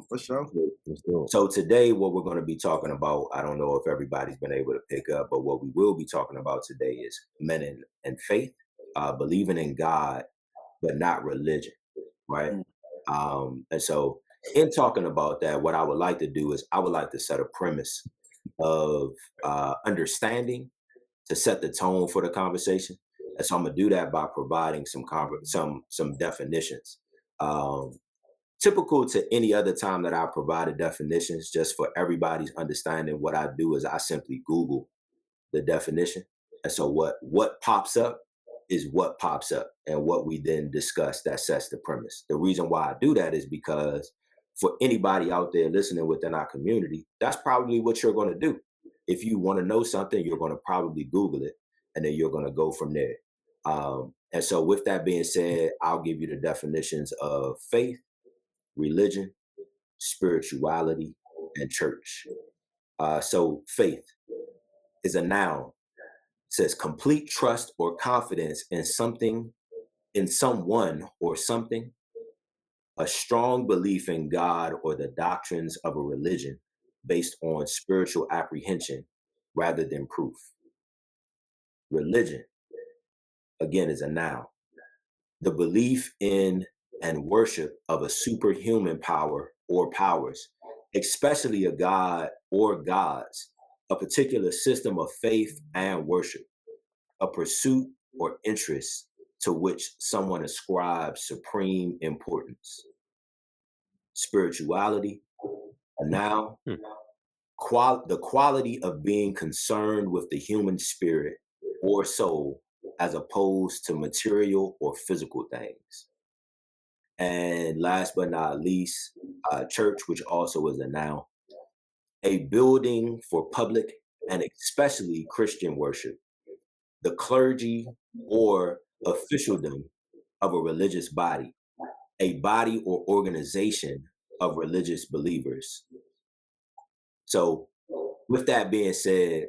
For sure. Let's do it. So today, what we're going to be talking about, I don't know if everybody's been able to pick up, but what we will be talking about today is men and faith, believing in God, but not religion, right? Mm. And so, in talking about that, what I would like to do is I would like to set a premise of understanding to set the tone for the conversation. And so I'm gonna do that by providing some definitions. Um, Typical to any other time that I provided definitions, just for everybody's understanding, what I do is I simply Google the definition. And so what pops up is what pops up, and what we then discuss that sets the premise. The reason why I do that is because for anybody out there listening within our community, that's probably what you're going to do. If you want to know something, you're going to probably Google it, and then you're going to go from there. And so, with that being said, I'll give you the definitions of faith, religion, spirituality, and church. So, faith is a noun, says complete trust or confidence in something, in someone or something, a strong belief in God or the doctrines of a religion based on spiritual apprehension rather than proof. Religion, again, is a noun, the belief in and worship of a superhuman power or powers, especially a God or gods, a particular system of faith and worship, a pursuit or interest to which someone ascribes supreme importance. Spirituality, a noun, Hmm. the quality of being concerned with the human spirit or soul as opposed to material or physical things. And last but not least, church, which also is a noun, a building for public and especially Christian worship, the clergy or officialdom of a religious body, a body or organization of religious believers. So, with that being said,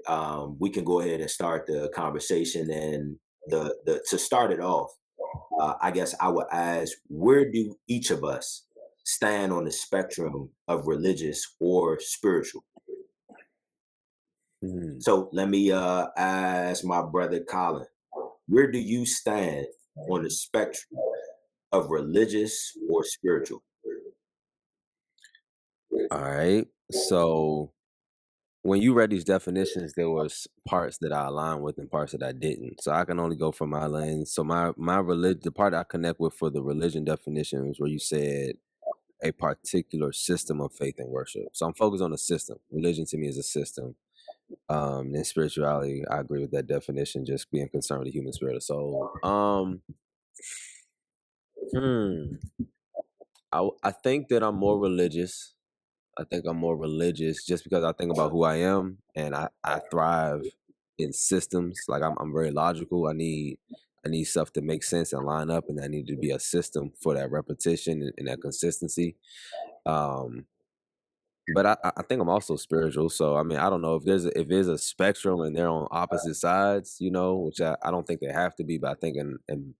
we can go ahead and start the conversation. And the to start it off, I guess I would ask, where do each of us stand on the spectrum of religious or spiritual? Hmm. So let me ask my brother Colin, where do you stand on the spectrum of religious or spiritual? All right. So when you read these definitions, there was parts that I aligned with and parts that I didn't. So I can only go from my lens. So my religion, the part I connect with for the religion definition was where you said a particular system of faith and worship. So I'm focused on the system. Religion to me is a system. And spirituality, I agree with that definition, just being concerned with the human spirit or soul. Hmm. I think that I'm more religious. I think I'm more religious just because I think about who I am and I thrive in systems. Like I'm very logical. I need stuff to make sense and line up, and I need to be a system for that repetition and that consistency. Um, but I think I'm also spiritual. So I mean, I don't know if there's a spectrum and they're on opposite sides, which I don't think they have to be, but I think in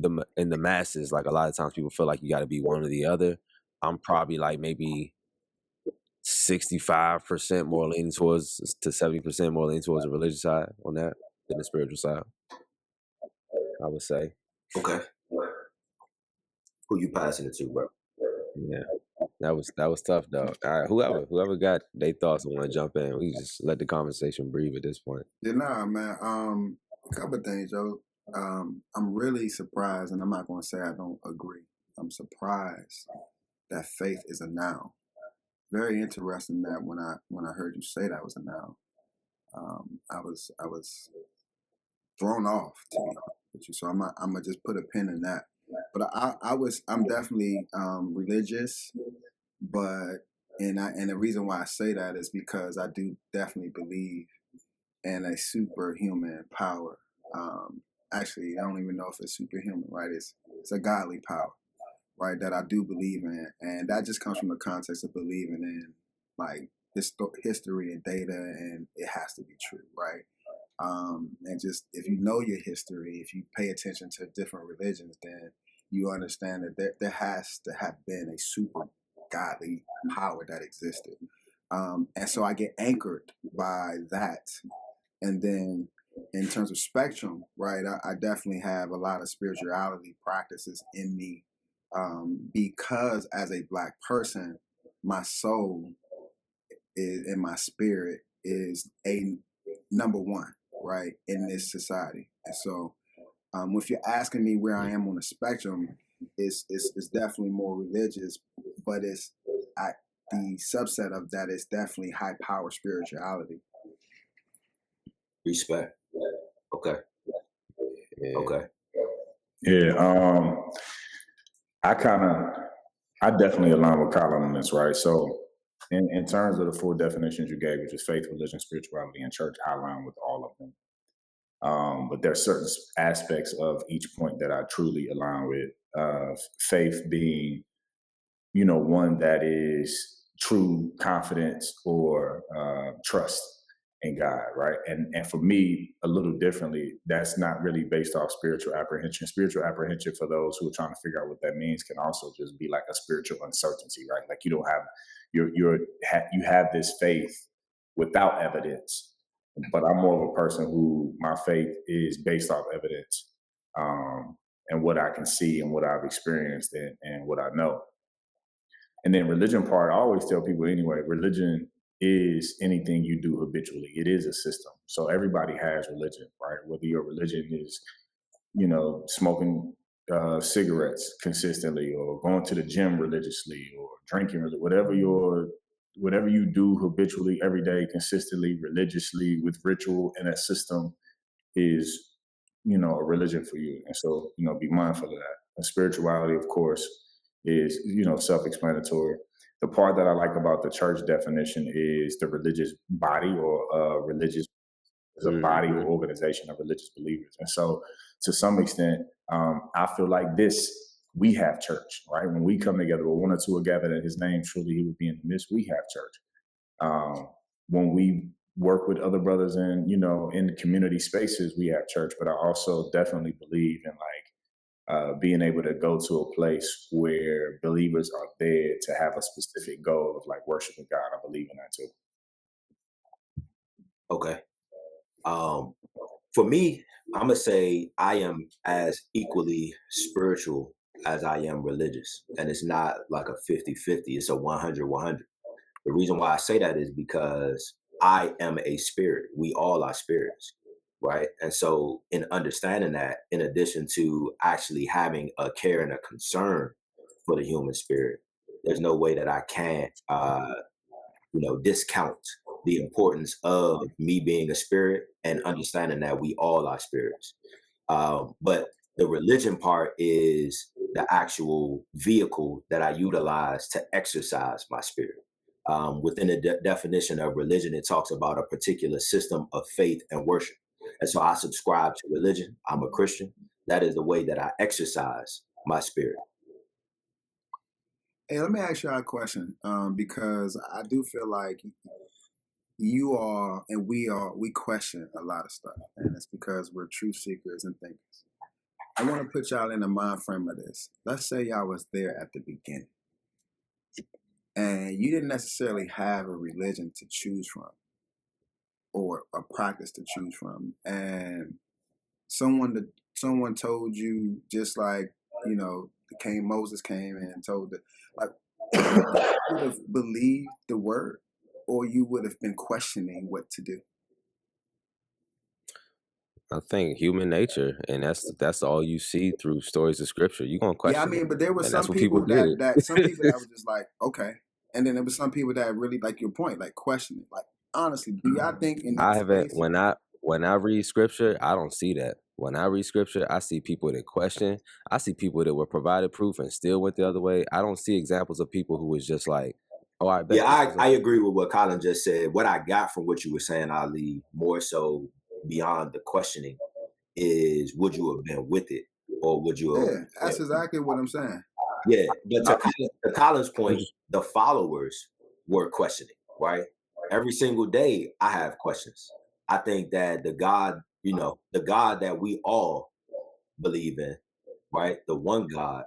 the masses, like a lot of times people feel like you got to be one or the other. I'm probably like maybe 65% more leaning towards to 70% more leaning towards the religious side on that than the spiritual side, I would say. Okay, who you passing it to, bro? Yeah. That was tough though. All right, whoever got their thoughts and want to jump in, we just let the conversation breathe at this point. Yeah, nah, man. A couple of things, Joe. I'm really surprised, and I'm not going to say I don't agree. I'm surprised that faith is a noun. Very interesting that when I heard you say that was a noun, I was thrown off to be honest with you. So I'm gonna just put a pin in that. But I'm definitely religious, but and the reason why I say that is because I do definitely believe and a superhuman power. Um, Actually, I don't even know if it's superhuman, right? It's a godly power, right? That I do believe in, and that just comes from the context of believing in like history and data, and it has to be true, right? And just if you know your history, if you pay attention to different religions, then you understand that there has to have been a godly power that existed. And so I get anchored by that. And then in terms of spectrum, right, I definitely have a lot of spirituality practices in me, because as a Black person, my soul is, and my spirit is a number one, right, in this society. And so if you're asking me where I am on the spectrum, it's definitely more religious, but the subset of that is definitely high power spirituality. Respect. Okay. Yeah. Okay. Yeah, I definitely align with Colin on this, right? So, in terms of the four definitions you gave, which is faith, religion, spirituality, and church, I align with all of them. But there are certain aspects of each point that I truly align with. Faith being, one that is true confidence or trust in God, right? And for me, a little differently, that's not really based off spiritual apprehension. Spiritual apprehension, for those who are trying to figure out what that means, can also just be like a spiritual uncertainty, right? Like you don't have you have this faith without evidence. But I'm more of a person who my faith is based off evidence, and what I can see and what I've experienced and what I know. And then religion part, I always tell people anyway, religion is anything you do habitually. It is a system. So everybody has religion, right? Whether your religion is, smoking cigarettes consistently or going to the gym religiously or drinking, whatever you do habitually every day, consistently, religiously, with ritual and a system is, a religion for you. And so, be mindful of that. And spirituality, of course, is, self-explanatory. The part that I like about the church definition is the religious body or religious is a body or organization of religious believers. And so to some extent, I feel like we have church, right? When we come together, or one or two are gathered in his name, truly he will be in the midst, we have church. When we work with other brothers in, in community spaces, we have church. But I also definitely believe in being able to go to a place where believers are there to have a specific goal of like worshiping God. I believe in that too. Okay. For me, I'm gonna say I am as equally spiritual as I am religious, and it's not like a 50-50. It's a 100-100. The reason why I say that is because I am a spirit. We all are spirits, right? And so, in understanding that, in addition to actually having a care and a concern for the human spirit, there's no way that I can't, discount the importance of me being a spirit and understanding that we all are spirits. But the religion part is the actual vehicle that I utilize to exercise my spirit. Within the definition of religion, it talks about a particular system of faith and worship. And so I subscribe to religion. I'm a Christian. That is the way that I exercise my spirit. Hey, let me ask you a question, because I do feel like you are and we question a lot of stuff, and it's because we're truth seekers and thinkers. I want to put y'all in the mind frame of this. Let's say y'all was there at the beginning, and you didn't necessarily have a religion to choose from or a practice to choose from, and someone told you, just like Moses came and told like you would have believed the word, or you would have been questioning what to do. I think human nature, and that's all you see through stories of scripture. You're gonna Yeah, I question mean, it, but there were and that's some what people people that did. that some people that were just like, okay, and then there was some people that really, like your point, like question it. Like, honestly, do y'all think in that I haven't space? when I read scripture, I don't see that. When I read scripture, I see people that question. I see people that were provided proof and still went the other way. I don't see examples of people who was just like, "Oh, I Yeah, bet this is I a." agree with what Colin just said. What I got from what you were saying, Ali, more so beyond the questioning, is would you have been with it or would you have? Yeah, that's exactly what I'm saying. Yeah, but to Colin's point, It's- the followers were questioning, right? Every single day, I have questions. I think that the God that we all believe in, right? The one God,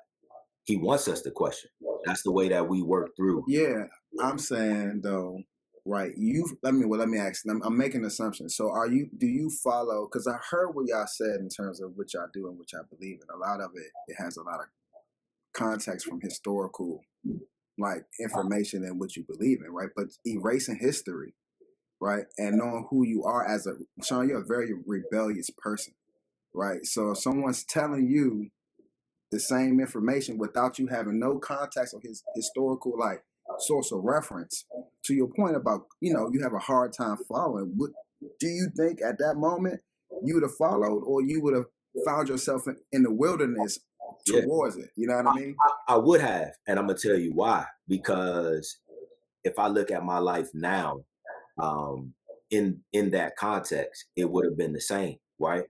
He wants us to question. That's the way that we work through. Yeah, I'm saying though, right? Let me ask. I'm making an assumption. So do you follow? Because I heard what y'all said in terms of what y'all do and what y'all believe in. A lot of it has a lot of context from historical, like, information and what you believe in, right? But erasing history, right, and knowing who you are as a Sean, you're a very rebellious person, right? So if someone's telling you the same information without you having no context or his historical, like, source of reference, to your point about, you have a hard time following, what do you think at that moment you would have followed, or you would have found yourself in the wilderness Yeah, towards it? You know what I mean? I would have, and I'm gonna tell you why. Because if I look at my life now, um, in that context, it would have been the same, right?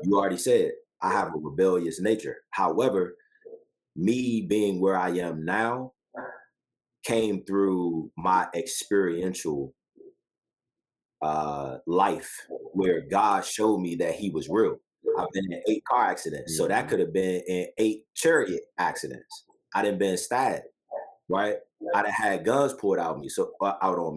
You already said I have a rebellious nature. However, me being where I am now came through my experiential life, where God showed me that He was real. I've been in 8 car accidents, so that Mhm. could have been in 8 chariot accidents. I done been stabbed, right? I done had guns pulled out on me,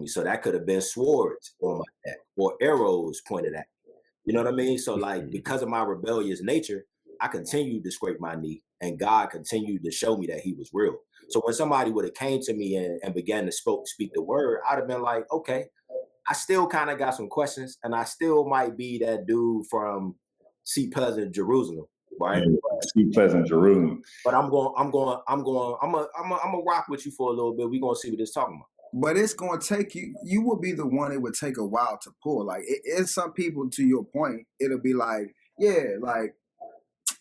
so that could have been swords on my neck or arrows pointed at me. You know what I mean? So, like, Mhm. because of my rebellious nature, I continued to scrape my knee, and God continued to show me that He was real. So when somebody would have came to me and began to speak the word, I'd have been like, okay, I still kind of got some questions, and I still might be that dude from Sea Pleasant, Jerusalem, right? Yeah, see Pleasant Jerusalem. But I'm gonna rock with you for a little bit. We gonna see what it's talking about. But it's going to take you. You will be the one it would take a while to pull. Like, it's some people, to your point, it'll be like, yeah, like,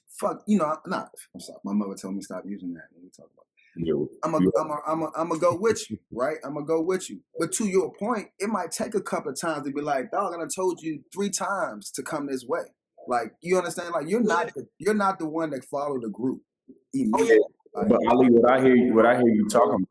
fuck, nah. I'm sorry. My mother told me stop using that when we talk about. You, I'm gonna go with you, right? I'm gonna go with you. But to your point, it might take a couple of times to be like, dog, I done told you 3 times to come this way. Like, you understand? Like, you're not the one that follow the group Oh yeah, immediately. Like, but Ali, what I hear you talking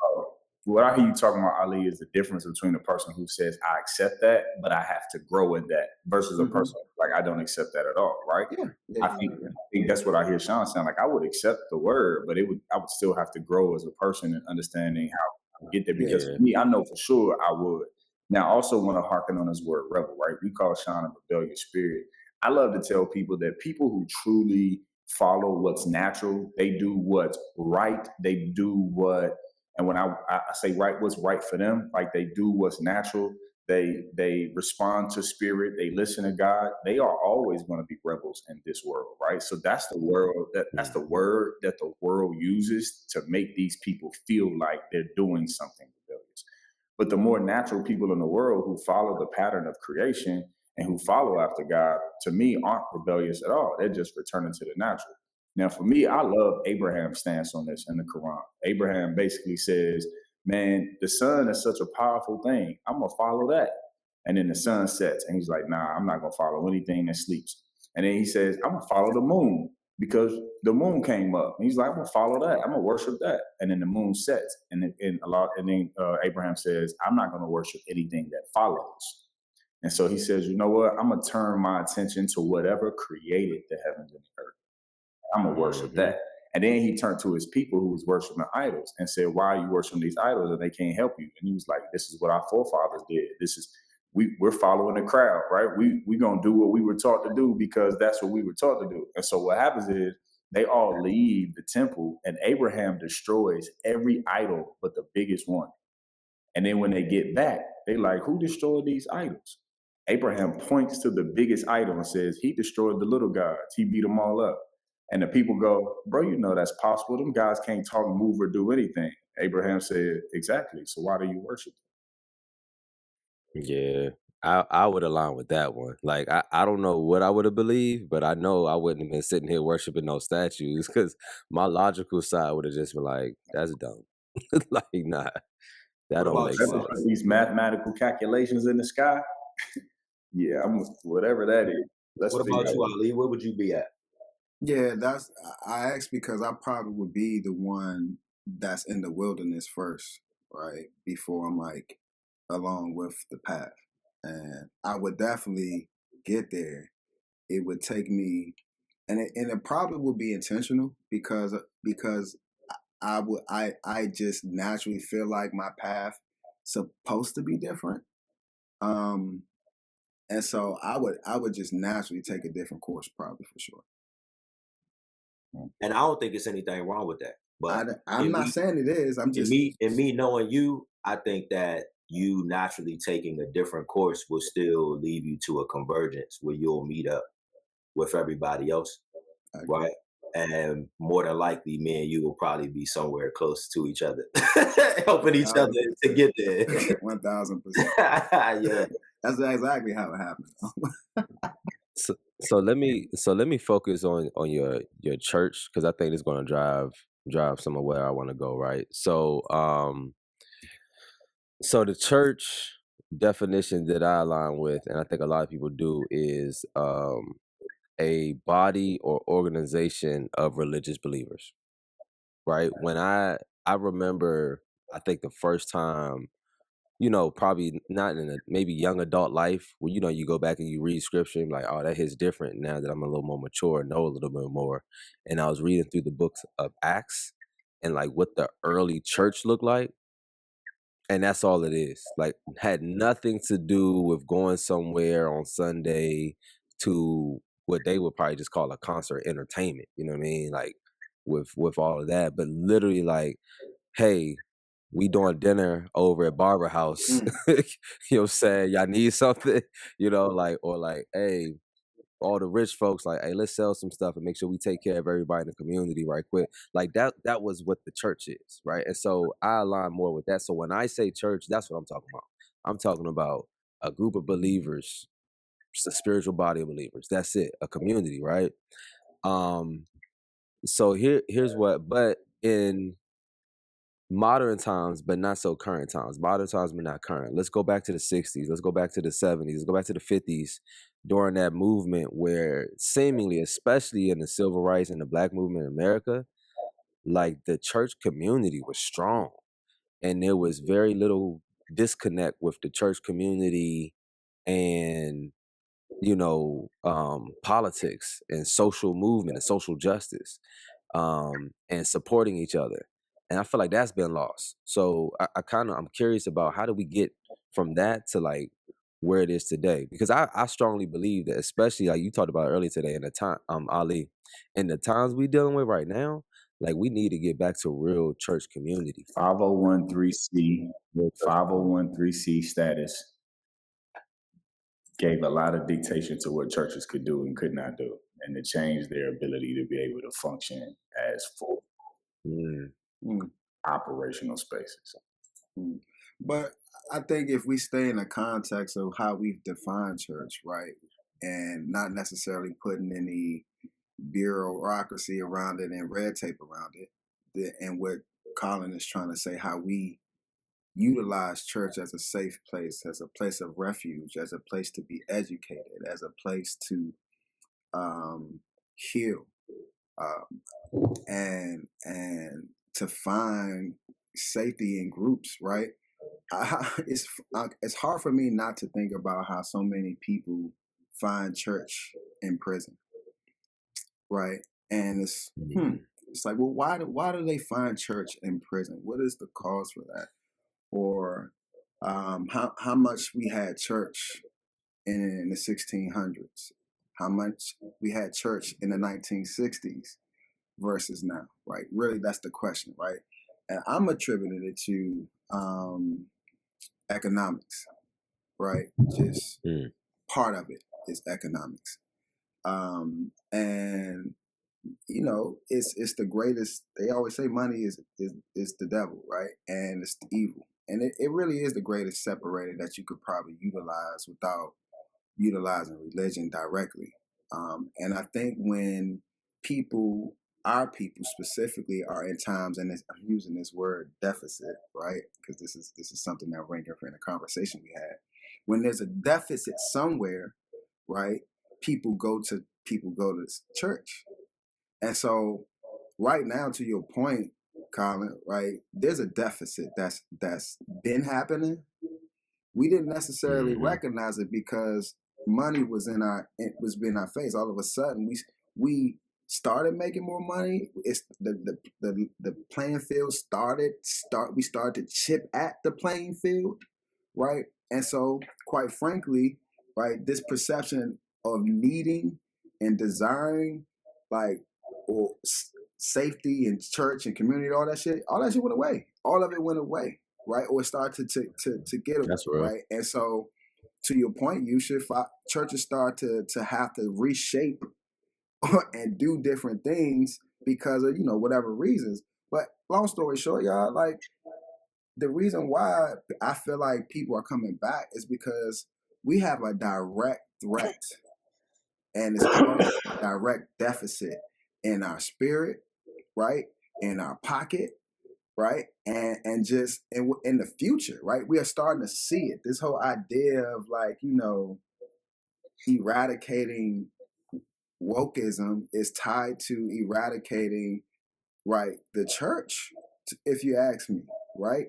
about, Ali, is the difference between a person who says I accept that, but I have to grow in that, versus a mhm. person like I don't accept that at all, right? Yeah, yeah, I yeah, think yeah. I think that's what I hear Sean saying. Like I would accept the word, but I would still have to grow as a person and understanding how to get there. Because Yeah. for me, I know for sure I would. Now, I also want to harken on this word rebel, right? We call Sean a rebellious spirit. I love to tell people that people who truly follow what's natural, they do what's right, they do what, and when I say right, what's right for them, like they do what's natural, they respond to spirit, they listen to God, they are always going to be rebels in this world, right? So that's the world that's the Mhm. word that the world uses to make these people feel like they're doing something rebellious. But the more natural people in the world who follow the pattern of creation and who follow after God, to me, aren't rebellious at all. They're just returning to the natural. Now, for me, I love Abraham's stance on this in the Quran. Abraham basically says, man, the sun is such a powerful thing. I'm going to follow that. And then the sun sets, and he's like, nah, I'm not going to follow anything that sleeps. And then he says, I'm going to follow the moon because the moon came up. And he's like, I'm going to follow that. I'm going to worship that. And then the moon sets. And then Abraham says, I'm not going to worship anything that follows. And so he says, you know what? I'm going to turn my attention to whatever created the heavens and the earth. I'm gonna worship Mhm. that. And then he turned to his people who was worshiping idols and said, why are you worshiping these idols and they can't help you? And he was like, this is what our forefathers did. We're following the crowd, right? We gonna do what we were taught to do because that's what we were taught to do. And so what happens is they all leave the temple and Abraham destroys every idol but the biggest one. And then when they get back, they like, who destroyed these idols? Abraham points to the biggest idol and says, he destroyed the little gods. He beat them all up. And the people go, bro, you know that's possible. Them guys can't talk, move, or do anything. Abraham said, exactly. So why do you worship Yeah. I would align with that one. Like I don't know what I would have believed, but I know I wouldn't have been sitting here worshiping no statues because my logical side would have just been like, that's dumb. Like, nah, that What don't about make you, them? Ali? sense. These mathematical calculations in the sky? Yeah, whatever that is. Let's What figure about out. you, Ali? Where would you be at? Yeah, I asked because I probably would be the one that's in the wilderness first, right? Before I'm like along with the path. And I would definitely get there. It would take me, and it probably would be intentional because I just naturally feel like my path supposed to be different. And so I would just naturally take a different course, probably, for sure. And I don't think it's anything wrong with that. But I'm not saying it is. I'm just in me knowing you, I think that you naturally taking a different course will still lead you to a convergence where you'll meet up with everybody else, right? And more than likely, me and you will probably be somewhere close to each other, helping each other to get there. 1000%. Yeah. That's exactly how it happened. So let me focus on your church, because I think it's going to drive some of where I want to go, right? So so the church definition that I align with, and I think a lot of people do, is a body or organization of religious believers, right? When I remember, I think the first time, probably not in a maybe young adult life, where you go back and you read scripture and like, oh, that hits different now that I'm a little more mature and know a little bit more. And I was reading through the books of Acts and like what the early church looked like. And that's all it is. Like, had nothing to do with going somewhere on Sunday to what they would probably just call a concert entertainment. You know what I mean? Like with all of that, but literally like, hey, we doing dinner over at Barber House. You know what I'm saying? Y'all need something, like, or like, hey, all the rich folks, like, hey, let's sell some stuff and make sure we take care of everybody in the community right quick. Like that was what the church is, right? And so I align more with that. So when I say church, that's what I'm talking about. I'm talking about a group of believers, just a spiritual body of believers. That's it, a community, right? So here's what, but in modern times, but not so current times. Modern times, but not current. Let's go back to the 60s. Let's go back to the 70s. Let's go back to the 50s, during that movement where seemingly, especially in the civil rights and the black movement in America, like the church community was strong. And there was very little disconnect with the church community and, politics and social movement and social justice, and supporting each other. And I feel like that's been lost. So I'm curious about how do we get from that to like where it is today? Because I strongly believe that, especially like you talked about earlier today, in the time, Ali, in the times we dealing with right now, like we need to get back to real church community. 501(c) status gave a lot of dictation to what churches could do and could not do, and to change their ability to be able to function as full operational spaces. But I think if we stay in the context of how we've defined church, right, and not necessarily putting any bureaucracy around it and red tape around it, and what Colin is trying to say, how we utilize church as a safe place, as a place of refuge, as a place to be educated, as a place to heal, and to find safety in groups, right? It's hard for me not to think about how so many people find church in prison, right? And it's like, well, why do they find church in prison? What is the cause for that? Or how much we had church in the 1600s, how much we had church in the 1960s versus now, right? Really, that's the question, right? And I'm attributing it to economics, right? Just part of it is economics, and it's the greatest. They always say money is the devil, right? And it's the evil, and it really is the greatest separator that you could probably utilize without utilizing religion directly. And I think when our people specifically, are in times, and I'm using this word deficit, right? Because this is something that rang up in a conversation we had. When there's a deficit somewhere, right? People go to church, and so right now, to your point, Colin, right? There's a deficit that's been happening. We didn't necessarily recognize it because money was in our face. All of a sudden, we started making more money, it's the playing field we started to chip at the playing field, right? And so, quite frankly, right, this perception of needing and desiring, like, or safety and church and community, all that shit went away. All of it went away, right? Or it started to get away, That's real. right? And so, to your point, churches start to have to reshape and do different things because of, whatever reasons. But long story short, y'all, like, the reason why I feel like people are coming back is because we have a direct threat, and it's called a direct deficit in our spirit, right? In our pocket, right? And just in the future, right? We are starting to see it. This whole idea of, like, eradicating wokeism is tied to eradicating, right, the church, if you ask me, right?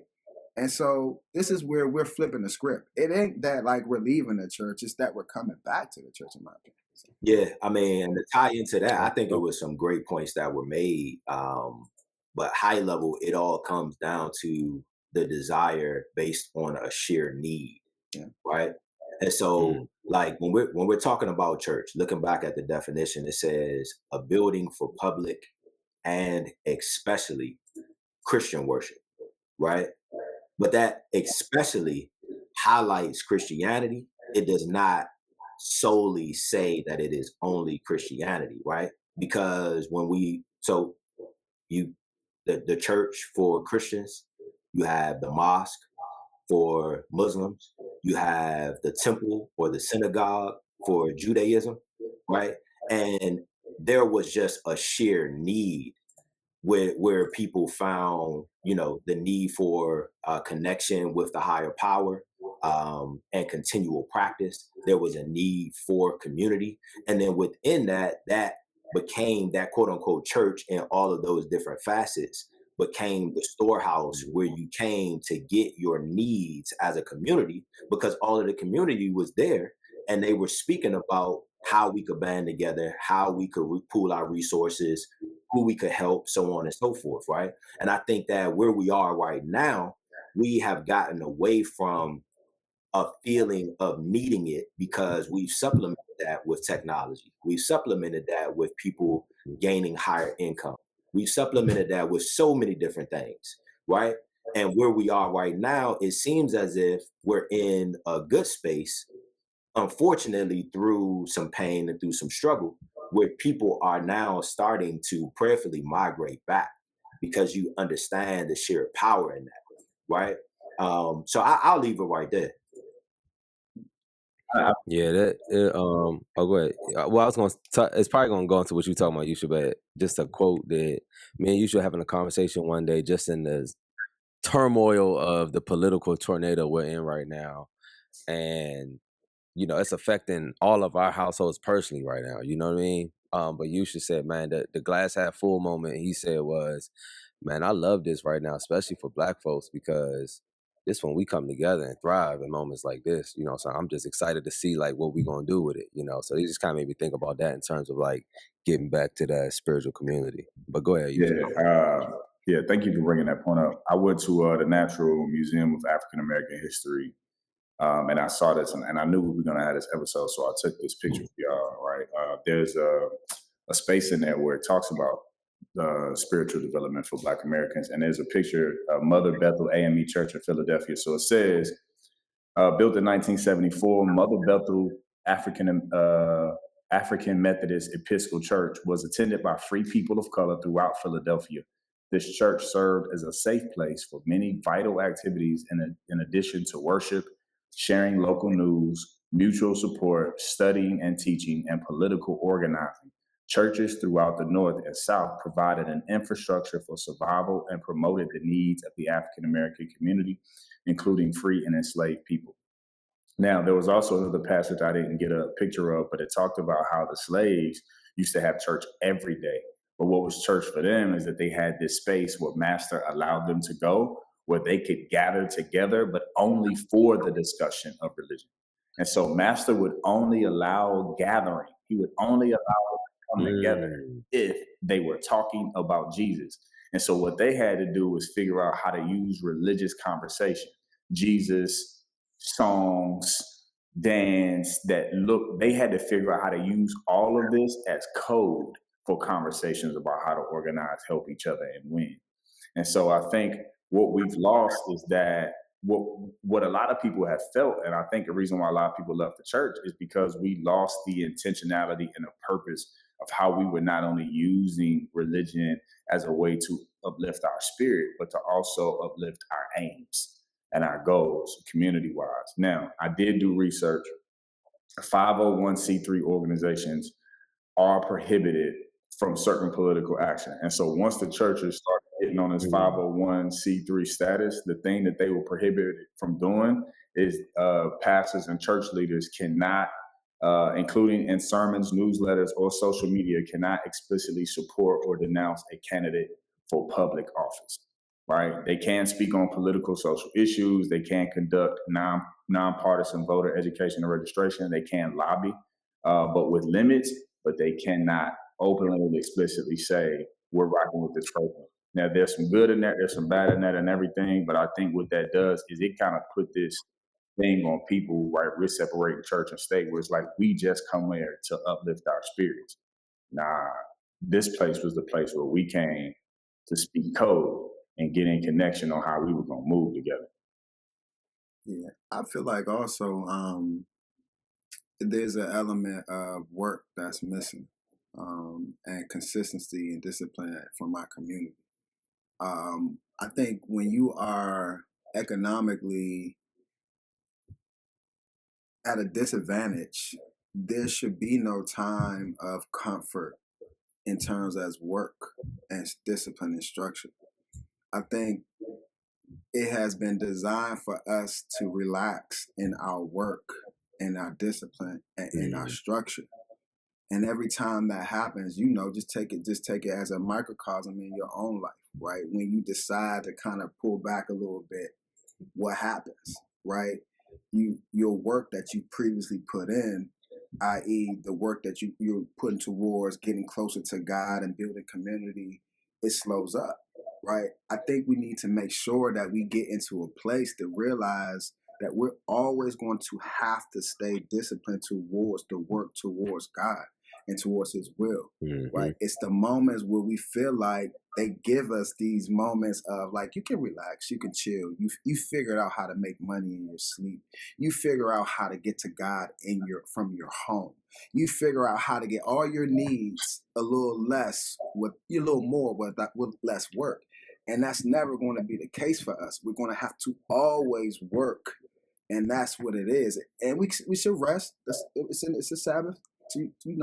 And so this is where we're flipping the script. It ain't that, like, we're leaving the church, it's that we're coming back to the church, in my opinion. So, Yeah, I mean, and to tie into that, I think it was some great points that were made. But high level, it all comes down to the desire based on a sheer need, yeah. right? And so, like, when we're talking about church, looking back at the definition, it says a building for public and especially Christian worship, right? But that especially highlights Christianity. It does not solely say that it is only Christianity, right? Because the church for Christians, you have the mosque for Muslims, you have the temple or the synagogue for Judaism, right? And there was just a sheer need where people found, the need for connection with the higher power, and continual practice. There was a need for community, and then within that became that quote unquote church in all of those different facets became the storehouse where you came to get your needs as a community, because all of the community was there and they were speaking about how we could band together, how we could pool our resources, who we could help, so on and so forth, right? And I think that where we are right now, we have gotten away from a feeling of needing it because we've supplemented that with technology. We've supplemented that with people gaining higher income. We've supplemented that with so many different things, right? And where we are right now, it seems as if we're in a good space, unfortunately, through some pain and through some struggle, where people are now starting to prayerfully migrate back because you understand the sheer power in that, right? So I'll leave it right there. Yeah, oh, go ahead. Well, I was going to, it's probably going to go into what you're talking about, Yusha, but just a quote that me and Yusha having a conversation one day, just in the turmoil of the political tornado we're in right now. And, it's affecting all of our households personally right now. You know what I mean? But Yusha said, man, the glass half full moment he said was, man, I love this right now, especially for Black folks, because this when we come together and thrive in moments like this, so I'm just excited to see like what we gonna do with it, so he just kind of made me think about that in terms of like getting back to that spiritual community. But go ahead, Yusha. Yeah, thank you for bringing that point up. I went to the Natural Museum of African American History, and I saw this, and I knew we were going to have this episode, so I took this picture for y'all, right? There's a space in there where it talks about spiritual development for Black Americans, and there's a picture of Mother Bethel AME Church in Philadelphia. So it says, built in 1974, Mother Bethel African Methodist Episcopal Church was attended by free people of color throughout Philadelphia. This church served as a safe place for many vital activities in addition to worship, sharing local news, mutual support, studying and teaching, and political organizing. Churches throughout the North and South provided an infrastructure for survival and promoted the needs of the African American community, including free and enslaved people. Now, there was also another passage I didn't get a picture of, but it talked about how the slaves used to have church every day. But what was church for them is that they had this space where Master allowed them to go, where they could gather together, but only for the discussion of religion. And so Master would only allow gathering. He would only allow come together Mm. if they were talking about Jesus. And so what they had to do was figure out how to use religious conversation, Jesus, songs, dance, they had to figure out how to use all of this as code for conversations about how to organize, help each other, and win. And so I think what we've lost is that what a lot of people have felt, and I think the reason why a lot of people left the church is because we lost the intentionality and the purpose of how we were not only using religion as a way to uplift our spirit, but to also uplift our aims and our goals community wise. Now, I did do research. 501c3 organizations are prohibited from certain political action. And so once the churches started getting on this Mm. 501c3 status, the thing that they were prohibited from doing is pastors and church leaders cannot, including in sermons, newsletters, or social media, cannot explicitly support or denounce a candidate for public office. Right? They can speak on political, social issues. They can conduct nonpartisan voter education and registration. They can lobby, but with limits. But they cannot openly and explicitly say we're rocking with this person. Now, there's some good in that, there's some bad in that, and everything. But I think what that does is it kind of put this thing on people, right? We're separating church and state, where it's like we just come there to uplift our spirits. Nah, this place was the place where we came to speak code and get in connection on how we were going to move together. Yeah, I feel like also there's an element of work that's missing, and consistency and discipline from my community. I think when you are economically at a disadvantage, there should be no time of comfort in terms as work and discipline and structure. I think it has been designed for us to relax in our work and our discipline and in our structure. And every time that happens, just take it as a microcosm in your own life, right? When you decide to kind of pull back a little bit, what happens, right? Your work that you previously put in, i.e., the work that you're putting towards getting closer to God and building community, it slows up, right? I think we need to make sure that we get into a place to realize that we're always going to have to stay disciplined towards the work towards God and towards His will, right? It's the moments where we feel like they give us these moments of like, you can relax, you can chill. You figured out how to make money in your sleep. You figure out how to get to God from your home. You figure out how to get all your needs a little more with less work. And that's never going to be the case for us. We're going to have to always work. And that's what it is. And we should rest. It's a Sabbath.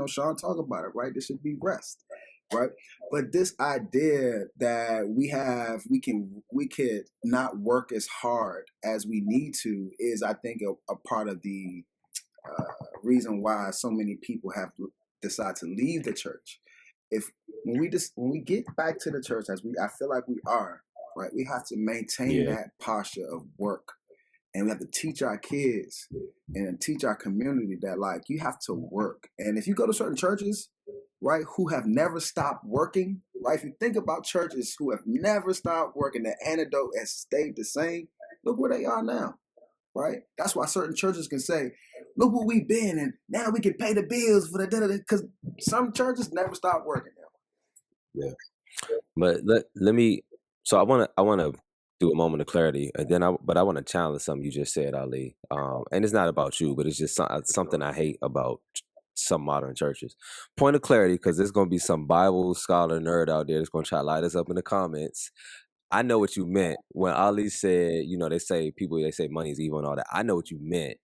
Sean talk about it, right? There should be rest, right? But this idea that we could not work as hard as we need to is, I think, a part of the reason why so many people have decided to leave the church. When we get back to the church, I feel like we are, right? We have to maintain that posture of work. And we have to teach our kids and teach our community that, like, you have to work. And if you go to certain churches, right, who have never stopped working, right, if you think about churches who have never stopped working, the antidote has stayed the same, look where they are now, right? That's why certain churches can say, look where we've been, and now we can pay the bills for the dinner, because some churches never stop working now. Yeah. But let me, so I want to do a moment of clarity, and then I want to challenge something you just said, Ali. And it's not about you, but it's just something I hate about some modern churches. Point of clarity, because there's going to be some Bible scholar nerd out there that's going to try to light us up in the comments. I know what you meant when Ali said, they say money is evil and all that. I know what you meant.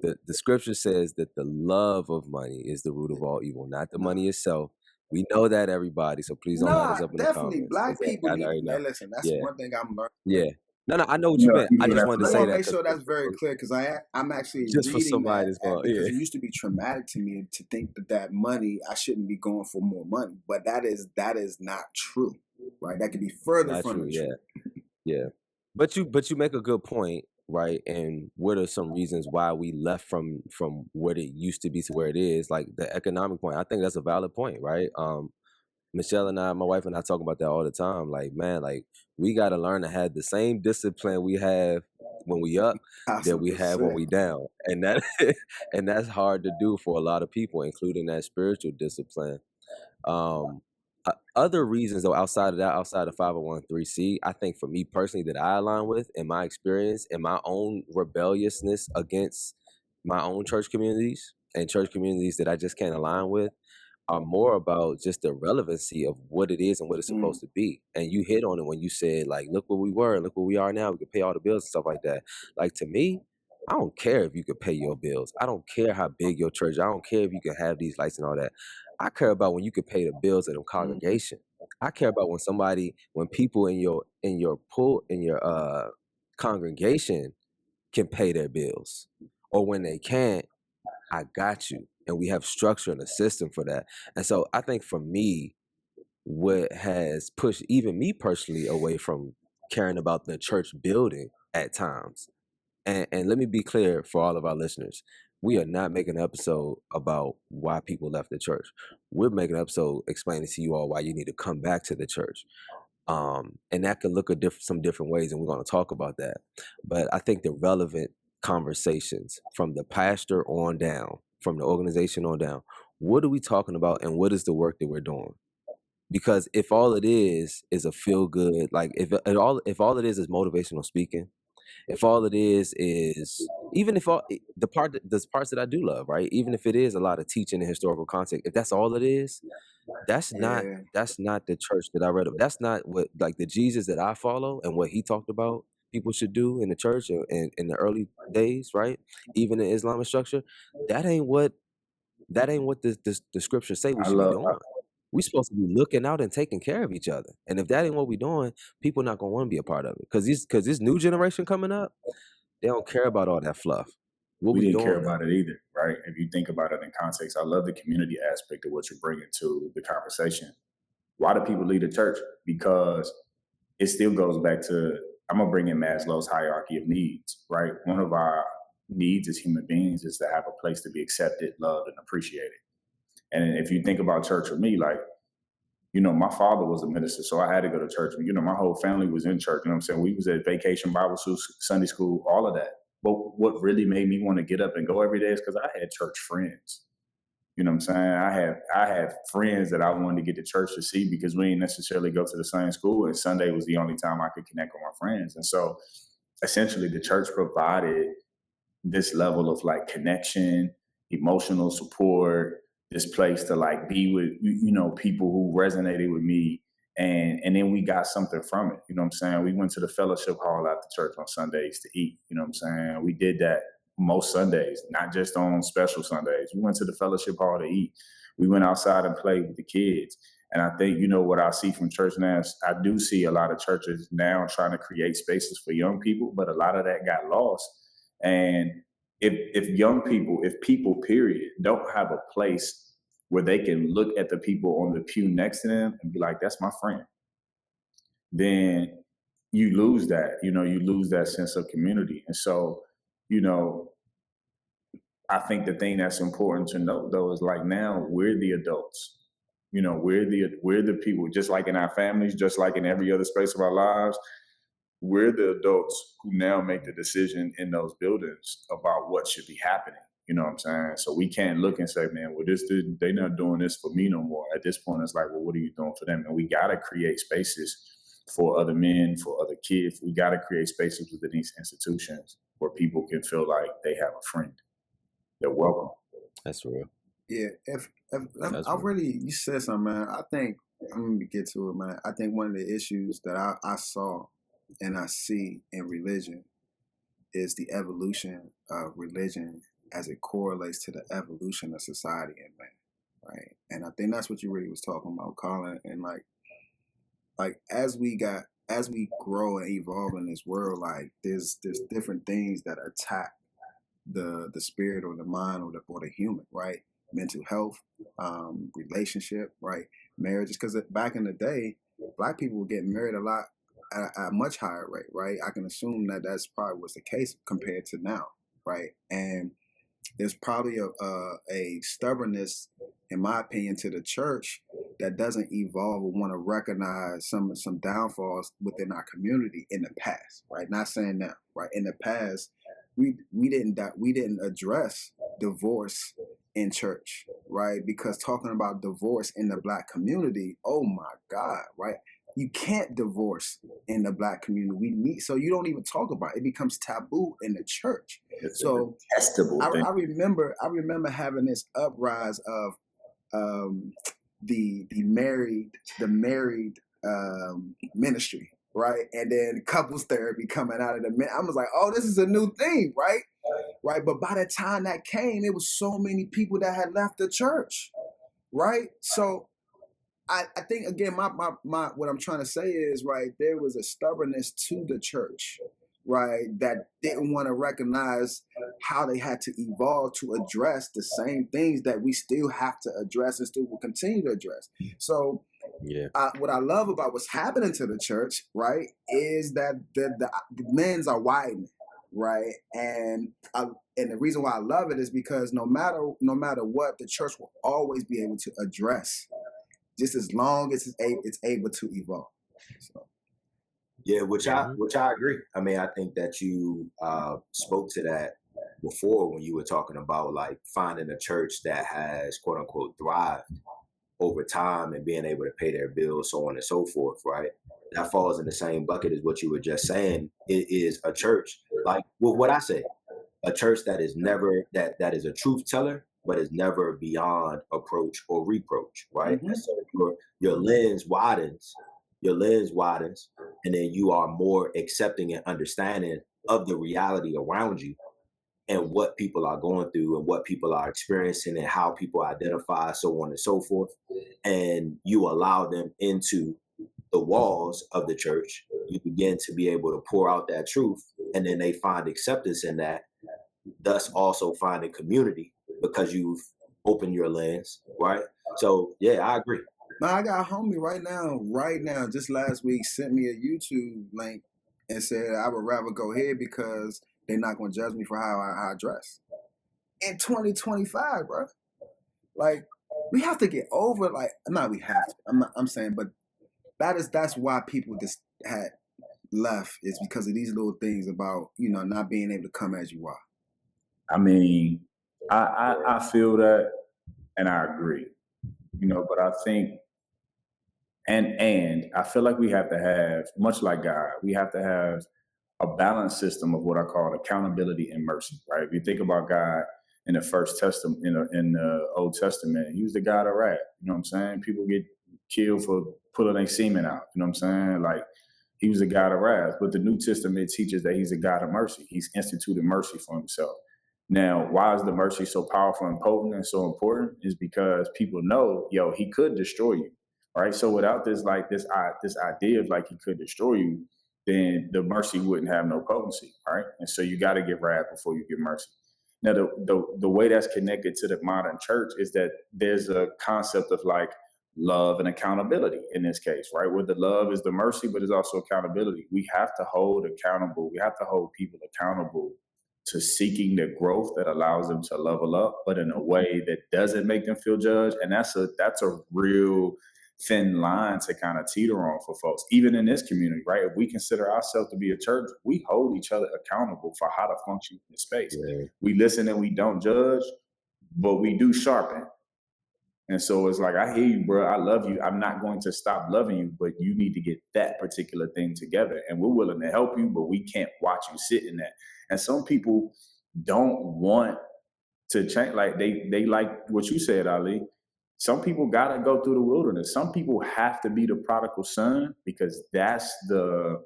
The scripture says that the love of money is the root of all evil, not the money itself. We know that, everybody, so please don't light us up in the Definitely. comments. Black people I need. already know. Hey, listen, that's one thing I'm learning. Yeah. No, I know what you meant. I just wanted to I say want to that make sure that's very clear, because I'm actually just for reading somebody that that's going, because it used to be traumatic to me to think that money, I shouldn't be going for more money, but that is not true, right? That could be further not from true. the truth. Yeah. But you make a good point. right? And what are some reasons why we left from what it used to be to where it is? Like the economic point, I think that's a valid point, right? Michelle and I, my wife and I, talk about that all the time. Like, man, like we got to learn to have the same discipline we have when we up that we have when 1,000%. we down, and that and that's hard to do for a lot of people, including that spiritual discipline. Um, Other reasons though, outside of that, outside of 501(c), I think for me personally that I align with in my experience and my own rebelliousness against my own church communities and church communities that I just can't align with are more about just the relevancy of what it is and what it's Mm, supposed to be. And you hit on it when you said, like, look where we were, look where we are now. We can pay all the bills and stuff like that. Like, to me, I don't care if you could pay your bills. I don't care how big your church. I don't care if you can have these lights and all that. I care about when you can pay the bills of the mhm, congregation. I care about when people in your congregation can pay their bills, or when they can't, I got you. And we have structure and a system for that. And so I think for me, what has pushed even me personally away from caring about the church building at times. And let me be clear for all of our listeners. We are not making an episode about why people left the church. We're making an episode explaining to you all why you need to come back to the church. And that can look some different ways, and we're going to talk about that. But I think the relevant conversations from the pastor on down, from the organization on down, what are we talking about, and what is the work that we're doing? Because if all it is a feel good, like if all it is motivational speaking, if all it is even if all the parts that I do love, right? Even if it is a lot of teaching and historical context, if that's all it is, that's not yeah. that's not the church that I read of. That's not what, like, the Jesus that I follow and what he talked about people should do in the church in the early days, right? Even in Islamic structure, that ain't what the scriptures say we I should be love. doing. We supposed to be looking out and taking care of each other. And if that ain't what we doing, people not gonna want to be a part of it. Cause this new generation coming up, they don't care about all that fluff. What We we didn't care doing about though? it either, right? If you think about it in context, I love the community aspect of what you're bringing to the conversation. Why do people leave the church? Because it still goes back to, I'm gonna bring in Maslow's hierarchy of needs, right? One of our needs as human beings is to have a place to be accepted, loved, and appreciated. And if you think about church for me, like, my father was a minister, so I had to go to church. My whole family was in church. You know what I'm saying? We was at vacation Bible school, Sunday school, all of that. But what really made me want to get up and go every day is because I had church friends. You know what I'm saying? I had friends that I wanted to get to church to see because we didn't necessarily go to the same school, and Sunday was the only time I could connect with my friends. And so essentially the church provided this level of like connection, emotional support, this place to like be with, people who resonated with me. And then we got something from it. You know what I'm saying? We went to the fellowship hall after church on Sundays to eat. You know what I'm saying? We did that most Sundays, not just on special Sundays. We went to the fellowship hall to eat. We went outside and played with the kids. And I think, what I see from church now is I do see a lot of churches now trying to create spaces for young people, but a lot of that got lost. And if young people, if people, period, don't have a place where they can look at the people on the pew next to them and be like, that's my friend, then you lose that, you lose that sense of community. And so, you know, I think the thing that's important to note though is like now we're the adults. We're the people, just like in our families, just like in every other space of our lives. We're the adults who now make the decision in those buildings about what should be happening. You know what I'm saying? So we can't look and say, man, well, they're not doing this for me no more. At this point, it's like, well, what are you doing for them? And we got to create spaces for other men, for other kids. We got to create spaces within these institutions where people can feel like they have a friend. They're welcome. That's real. Yeah, if That's I real. really, you said something, man. I think I'm gonna get to it, man. I think one of the issues that I saw and I see in religion is the evolution of religion as it correlates to the evolution of society and man, right? And I think that's what you really was talking about, Colin. And like as we grow and evolve in this world, like there's different things that attack the spirit or the mind or the human, right? Mental health, relationship, right? Marriages, because back in the day, black people were getting married a lot at a much higher rate, right? I can assume that that's probably was the case compared to now, right? And there's probably a stubbornness, in my opinion, to the church that doesn't evolve or want to recognize some downfalls within our community in the past, right? Not saying now, right? In the past, we didn't address divorce in church, right? Because talking about divorce in the Black community, oh my God, right? You can't divorce in the Black community. So you don't even talk about it. It becomes taboo in the church. It's So a detestable thing. I remember having this uprise of the married ministry, right? And then couples therapy coming out of I was like, oh, this is a new thing, right? Right. But by the time that came, it was so many people that had left the church, right? So I think again, my what I'm trying to say is, right, there was a stubbornness to the church, right, that didn't want to recognize how they had to evolve to address the same things that we still have to address and still will continue to address. So Yeah. what I love about what's happening to the church, right, is that the men's are widening, right, and the reason why I love it is because no matter what, the church will always be able to address, just as long as it's able to evolve. So. Yeah, which I agree. I mean, I think that you spoke to that before when you were talking about like finding a church that has quote unquote thrived over time and being able to pay their bills, so on and so forth, right? That falls in the same bucket as what you were just saying. It is a church, like what I say, a church that is never that is a truth teller, but is never beyond approach or reproach, right? Mhm. And so your lens widens, and then you are more accepting and understanding of the reality around you and what people are going through and what people are experiencing and how people identify, so on and so forth. And you allow them into the walls of the church. You begin to be able to pour out that truth, and then they find acceptance in that, thus also finding community because you've opened your lens, right? So yeah, I agree. Now, I got a homie right now, just last week sent me a YouTube link and said I would rather go here because they're not going to judge me for how I dress. In 2025, bro. Like, we have to get over, like, not we have to, I'm saying, but that's why people just had left, is because of these little things about, not being able to come as you are. I mean, I feel that, and I agree, but I think, and I feel like we have to have, much like God, we have to have a balanced system of what I call accountability and mercy, right? If you think about God in the First Testament, in the Old Testament, he was the God of wrath. You know what I'm saying? People get killed for pulling their semen out. You know what I'm saying? Like, he was a God of wrath. But the New Testament teaches that he's a God of mercy. He's instituted mercy for himself. Now, why is the mercy so powerful and potent and so important? Is because people know, he could destroy you, right? So without this idea of like he could destroy you, then the mercy wouldn't have no potency, right? And so you got to get wrath before you get mercy. Now, the way that's connected to the modern church is that there's a concept of like love and accountability in this case, right? Where the love is the mercy, but it's also accountability. We have to hold accountable. We have to hold people accountable to seeking the growth that allows them to level up, but in a way that doesn't make them feel judged. And that's a real thin line to kind of teeter on for folks, even in this community, right? If we consider ourselves to be a church, we hold each other accountable for how to function in space. Yeah. We listen and we don't judge, but we do sharpen. And so it's like, I hear you, bro. I love you. I'm not going to stop loving you, but you need to get that particular thing together. And we're willing to help you, but we can't watch you sit in that. And some people don't want to change. Like they like what you said, Ali. Some people got to go through the wilderness. Some people have to be the prodigal son because that's the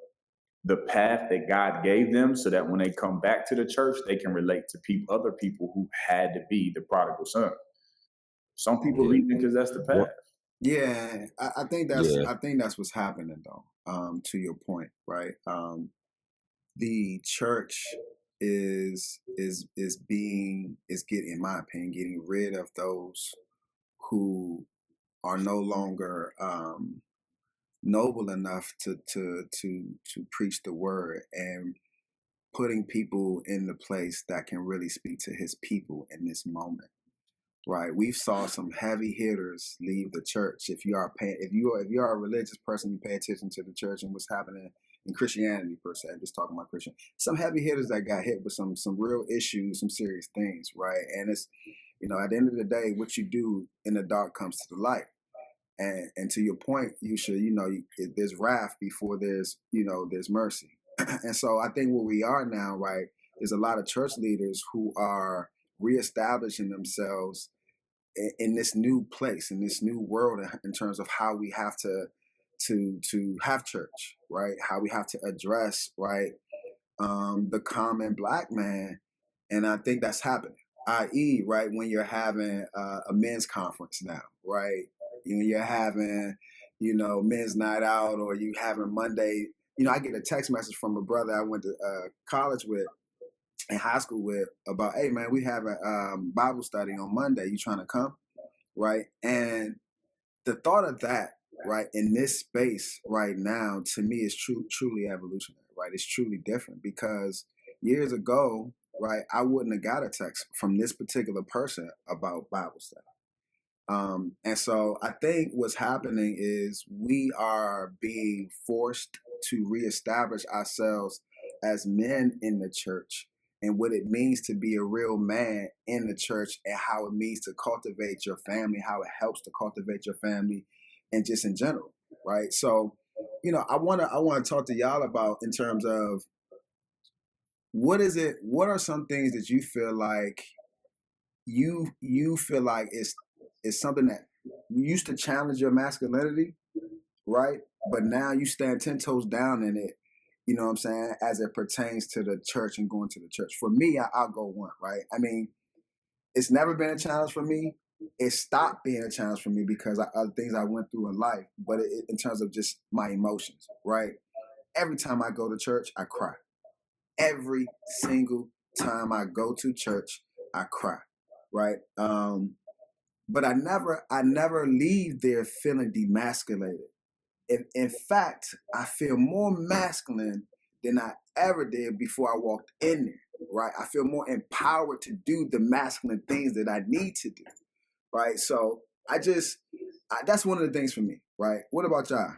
path that God gave them, so that when they come back to the church, they can relate to other people who had to be the prodigal son. Some people leave because that's the path. Yeah, I think that's what's happening though. To your point, right? The church is getting, in my opinion, getting rid of those who are no longer noble enough to preach the word and putting people in the place that can really speak to his people in this moment. Right, we've saw some heavy hitters leave the church. If you are a religious person, you pay attention to the church and what's happening in Christianity per se. I'm just talking about Christian. Some heavy hitters that got hit with some real issues, some serious things, right? And it's, at the end of the day, what you do in the dark comes to the light. And to your point, you should, there's wrath before there's mercy. And so I think where we are now, right, is a lot of church leaders who are reestablishing themselves in this new place, in this new world, in terms of how we have to have church, right? How we have to address, right, the common Black man, and I think that's happening. I.e., right, when you're having a men's conference now, right? When you're having, men's night out, or you having Monday. I get a text message from a brother I went to college with, in high school with, about, hey man, we have a Bible study on Monday. You trying to come? Right. And the thought of that, right, in this space right now, to me is truly evolutionary, right? It's truly different, because years ago, right, I wouldn't have got a text from this particular person about Bible study. And so I think what's happening is we are being forced to reestablish ourselves as men in the church, and what it means to be a real man in the church, and how it means to cultivate your family, how it helps to cultivate your family, and just in general, right? So, I wanna talk to y'all about, in terms of, what are some things that you feel like is something that you used to challenge your masculinity, right? But now you stand 10 toes down in it, you know what I'm saying, as it pertains to the church and going to the church. For me, I'll go one, right? I mean, it's never been a challenge for me. It stopped being a challenge for me because of things I went through in life, but in terms of just my emotions, right? Every time I go to church, I cry. Every single time I go to church, I cry, right? But I never leave there feeling demasculated. In fact, I feel more masculine than I ever did before I walked in there, right? I feel more empowered to do the masculine things that I need to do, right? So that's one of the things for me, right? What about y'all?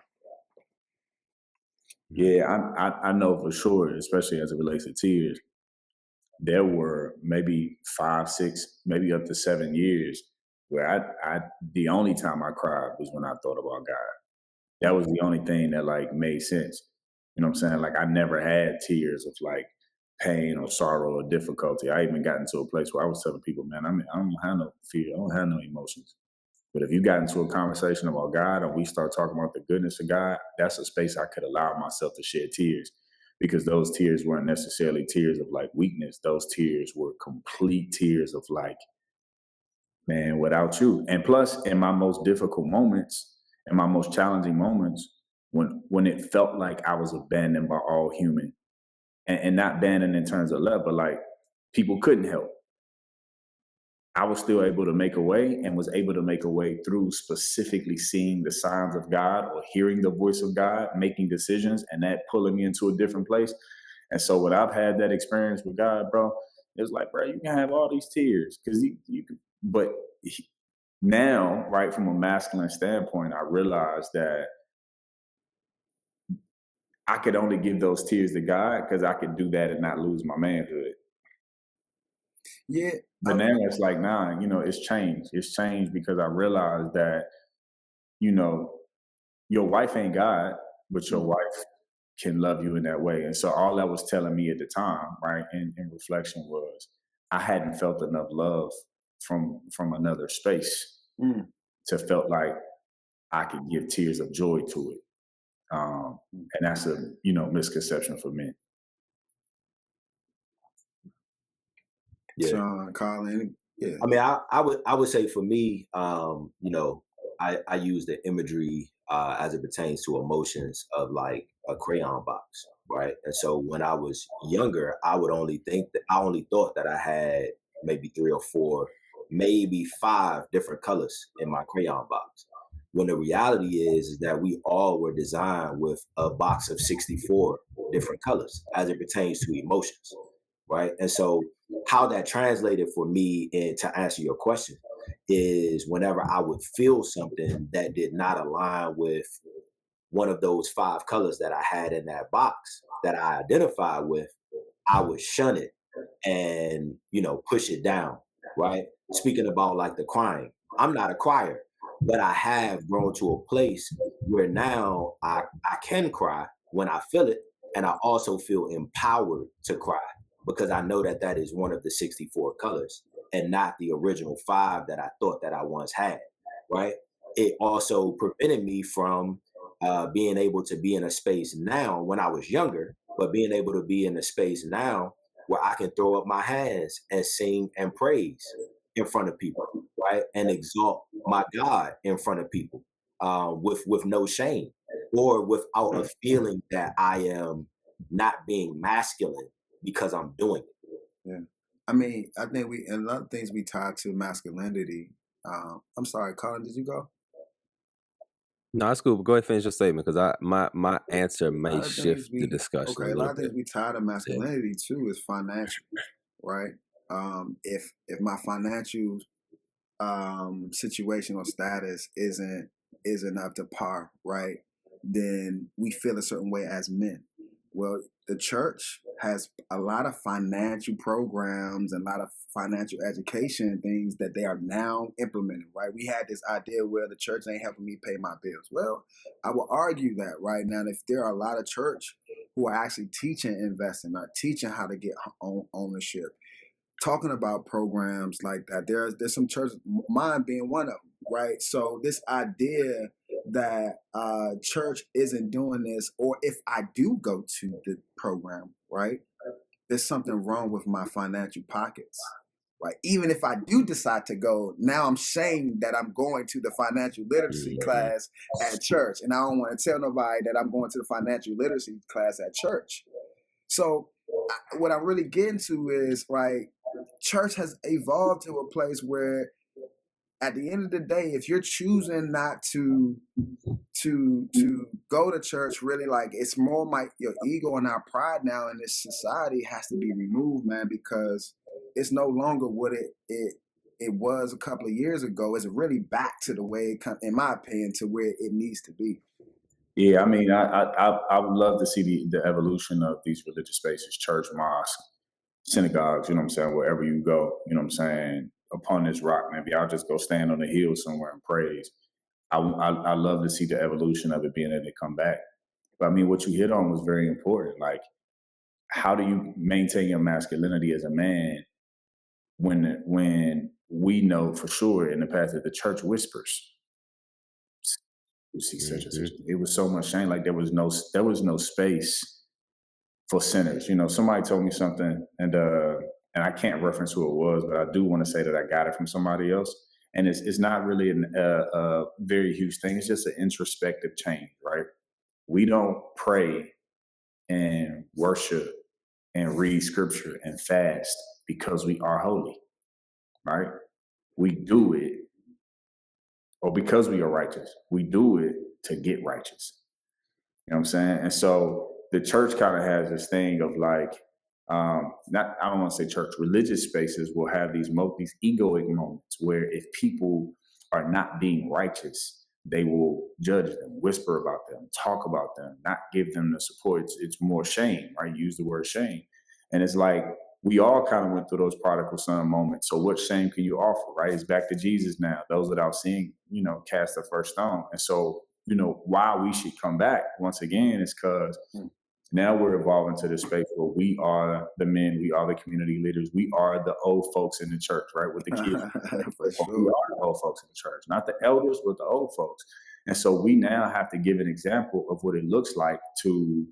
Yeah, I know for sure, especially as it relates to tears. There were maybe 5, 6, maybe up to 7 years where the only time I cried was when I thought about God. That was the only thing that like made sense. You know what I'm saying? Like I never had tears of like pain or sorrow or difficulty. I even got into a place where I was telling people, man, I don't have no fear. I don't have no emotions. But if you got into a conversation about God and we start talking about the goodness of God, that's a space I could allow myself to shed tears, because those tears weren't necessarily tears of like weakness. Those tears were complete tears of like, man, without you. And plus, in my most difficult moments, in my most challenging moments, when it felt like I was abandoned by all human, and not abandoned in terms of love, but like people couldn't help, I was still able to make a way, and was able to make a way through specifically seeing the signs of God or hearing the voice of God, making decisions, and that pulling me into a different place. And so when I've had that experience with God, bro, it's like, bro, you can have all these tears because you can, but now, right, from a masculine standpoint, I realize that I could only give those tears to God because I could do that and not lose my manhood. Yeah. But now it's like, nah, it's changed. It's changed because I realized that, your wife ain't God, but your wife can love you in that way. And so all that was telling me at the time, right, in reflection, was I hadn't felt enough love from another space to felt like I could give tears of joy to it. And that's a misconception for men. Yeah. Sean, Colin, yeah. I mean, I would say for me, I use the imagery as it pertains to emotions of like a crayon box, right? And so when I was younger, I only thought that I had maybe 3 or 4, maybe 5 different colors in my crayon box. when the reality is that we all were designed with a box of 64 different colors as it pertains to emotions, right? And so how that translated for me, and to answer your question, is whenever I would feel something that did not align with one of those 5 colors that I had in that box that I identified with, I would shun it and, push it down, right? Speaking about like the crying, I'm not a crier, but I have grown to a place where now I can cry when I feel it, and I also feel empowered to cry because I know that that is one of the 64 colors and not the original 5 that I thought that I once had, right? It also prevented me from being able to be in a space now when I was younger, but being able to be in a space now where I can throw up my hands and sing and praise in front of people, right? And exalt my God in front of people, with no shame or without a feeling that I am not being masculine because I'm doing it. Yeah. I mean, I think a lot of things we tie to masculinity. I'm sorry, Colin, did you go? No, that's cool. But go ahead and finish your statement because my answer A may lot of things shift the discussion a a lot little of things bit. we tie to masculinity too is financial, right? If my financial situation or status isn't up to par, right? Then we feel a certain way as men. Well, the church has a lot of financial programs and a lot of financial education things that they are now implementing, right? We had this idea where the church ain't helping me pay my bills. Well, I will argue that right now, if there are a lot of church who are actually teaching investing, are teaching how to get ownership, talking about programs like that. There's some churches, mine being one of them, right? So this idea that church isn't doing this, or if I do go to the program, right, there's something wrong with my financial pockets. Right. Even if I do decide to go, now I'm shamed that I'm going to the financial literacy class at church. And I don't want to tell nobody that I'm going to the financial literacy class at church. So what I'm really getting to is like church has evolved to a place where at the end of the day, if you're choosing not to go to church, really, like, it's more like your ego and our pride now in this society has to be removed, man, because it's no longer what it was a couple of years ago. It's really back to the way it in my opinion, to where it needs to be. Yeah, I mean, I would love to see the evolution of these religious spaces, church, mosque, synagogues, you know what I'm saying, wherever you go, you know what I'm saying, upon this rock, maybe I'll just go stand on the hill somewhere and praise. I love to see the evolution of it being able to come back. But I mean, what you hit on was very important. Like, how do you maintain your masculinity as a man when we know for sure in the past that the church whispers? You see such and such. It was so much shame. Like there was no space for sinners. You know, somebody told me something, and I can't reference who it was, but I do want to say that I got it from somebody else. And it's not really a very huge thing. It's just an introspective change, right? We don't pray and worship and read scripture and fast because we are holy, right? We do it, or because we are righteous. We do it to get righteous. You know what I'm saying? And so the church kind of has this thing of like, not, I don't want to say church, religious spaces will have these egoic moments where if people are not being righteous, they will judge them, whisper about them, talk about them, not give them the support. It's more shame, right? Use the word shame. And it's like, we all kind of went through those prodigal son moments. So what shame can you offer, right? It's back to Jesus now. Those without seeing, cast the first stone. And so, why we should come back once again is because now we're evolving to this space where we are the men, we are the community leaders, we are the old folks in the church, right? With the kids. For sure. We are the old folks in the church, not the elders, but the old folks. And so we now have to give an example of what it looks like to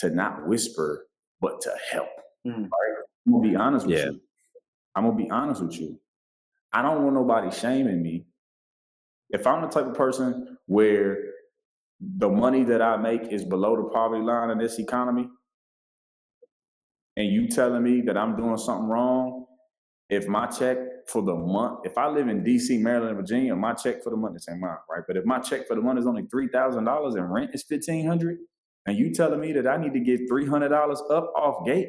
not whisper, but to help. Right? I'm gonna be honest with you. I'm gonna be honest with you. I don't want nobody shaming me. If I'm the type of person where the money that I make is below the poverty line in this economy, and you telling me that I'm doing something wrong, if my check for the month, if I live in DC, Maryland, and Virginia, my check for the month is the same amount, right? But if my check for the month is only $3,000 and rent is $1,500, and you telling me that I need to get $300 up off gate,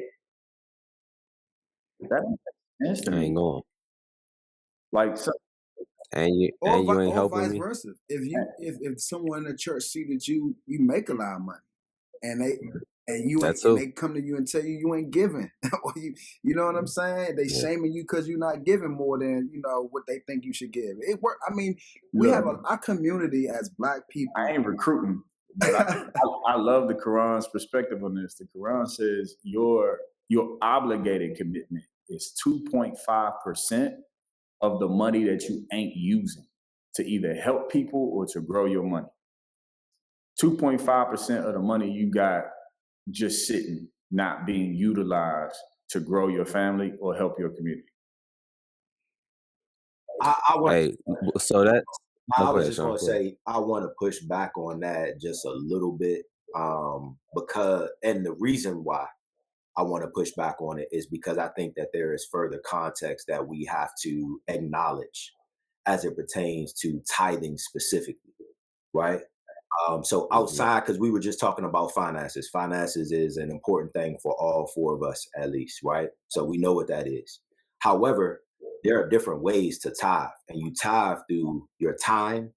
that makes sense to I ain't me. going. Like, so, And you ain't or helping vice me. versa. If someone in the church see that you make a lot of money, and That too. they come to you and tell you ain't giving, or you know what I'm saying? They Yeah. shaming you because you're not giving more than what they think you should give. It work. I mean, we look, have our community as Black people. I ain't recruiting, but I love the Quran's perspective on this. The Quran says your obligated commitment is 2.5% of the money that you ain't using to either help people or to grow your money. 2.5% of the money you got just sitting, not being utilized to grow your family or help your community. I want. Hey, so that. I Go was ahead, just Sean. gonna Go ahead. say I want to push back on that just a little bit, because, and the reason why I want to push back on it is because I think that there is further context that we have to acknowledge as it pertains to tithing specifically, right? So outside, because we were just talking about finances. Finances is an important thing for all four of us, at least, right? So we know what that is. However, there are different ways to tithe, and you tithe through your time,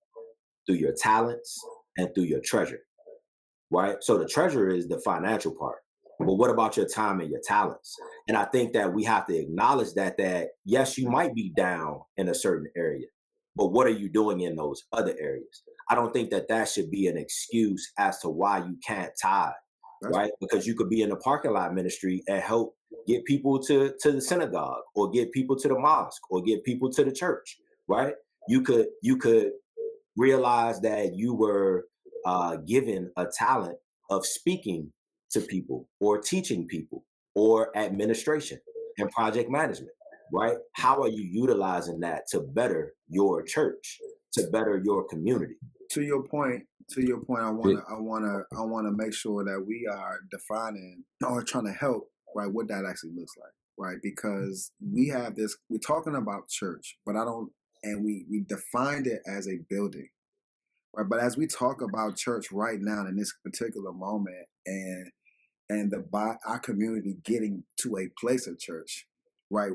through your talents, and through your treasure, right? So the treasure is the financial part. But what about your time and your talents? And I think that we have to acknowledge that yes, you might be down in a certain area, but what are you doing in those other areas? I don't think that should be an excuse as to why you can't tithe, right? Because you could be in the parking lot ministry and help get people to the synagogue, or get people to the mosque, or get people to the church, right? You could realize that you were given a talent of speaking to people, or teaching people, or administration and project management, right? How are you utilizing that to better your church, to better your community? To your point, I wanna make sure that we are defining or trying to help, right, what that actually looks like, right? Because we have this, we're talking about church, but I don't, and we defined it as a building, right? But as we talk about church right now in this particular moment, and our community getting to a place of church, right?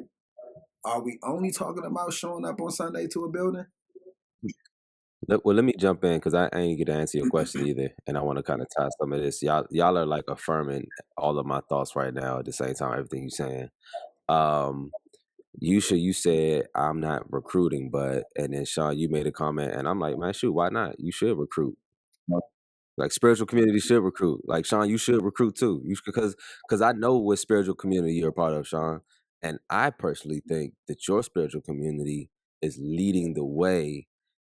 Are we only talking about showing up on Sunday to a building? Well, let me jump in because I ain't get to answer your question either, and I want to kind of tie some of this. Y'all are like affirming all of my thoughts right now at the same time. Everything you're saying. Um, you said I'm not recruiting, and then Sean, you made a comment, and I'm like, man, shoot, why not? You should recruit. Like spiritual community should recruit. Like Sean, you should recruit too. Because I know what spiritual community you're a part of, Sean, and I personally think that your spiritual community is leading the way